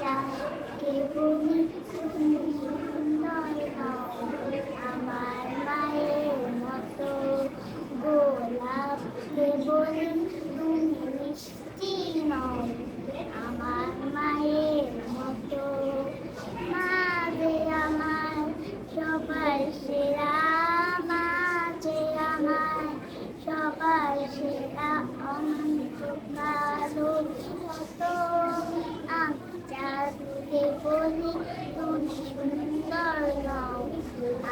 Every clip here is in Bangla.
যাকে বলি তুমি সুন্দর নও, আমার মায়ের মতো গোলাপকে বলি তুমি মিষ্টি নও, আমার মায়ের মতো। মা যে আমার সবার সেরা, মা যে আমার সবার সেরা, অন্ত কালো মতো আমি যাকে বলি তুমি সুন্দর নও,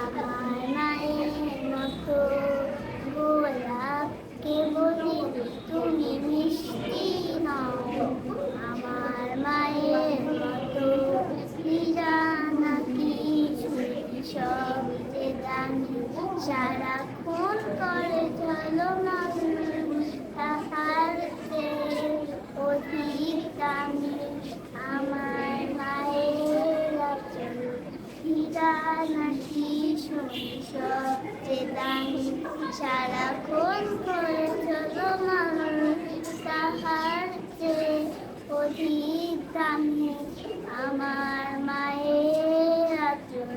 আমার মায়ের মতো গোলাপকে বলি তুমি মিষ্টি নও, আমার মায়ের মতো। হীরা নাকি সব যে দামি, সারাক্ষণ করে ঝলমল, তাহার চেয়ে অধিক দামি আমার মায়ের আঁচল। হীরা নাকি সবচেয়ে দামি, সারাক্ষণ করে ঝলমল, তাহার চেয়ে অধিক দামি আমার মায়ের আঁচল।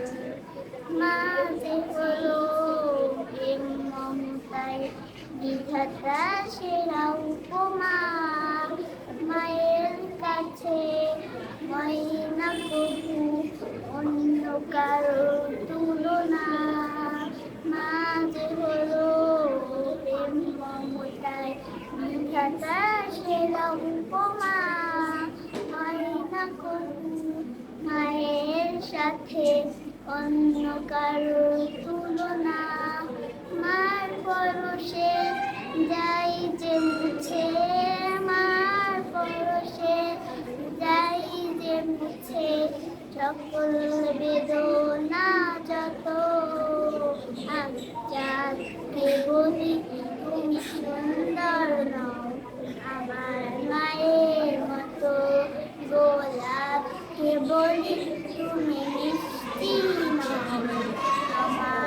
মা যে হলো প্রেম মমতায় বিধাতা সেরা উপমা, মায়ের কাছে হয় না কবু অন্য কারো তুলনা। মা যে হলো প্রেম মমতায় বিধাতা সেরা উপমা, হয় না কবু মায়ের সাথে অন্য কারো তুলনা। মার পরশে যাই যে মুছে, মার পরশে যাই যে মুছে, সকল বেদনা যত। আমি যাকে বলি তুমি সুন্দর নও, আমার মায়ের মতো গোলাপকে বলি তুমি মিষ্টি নও, আমার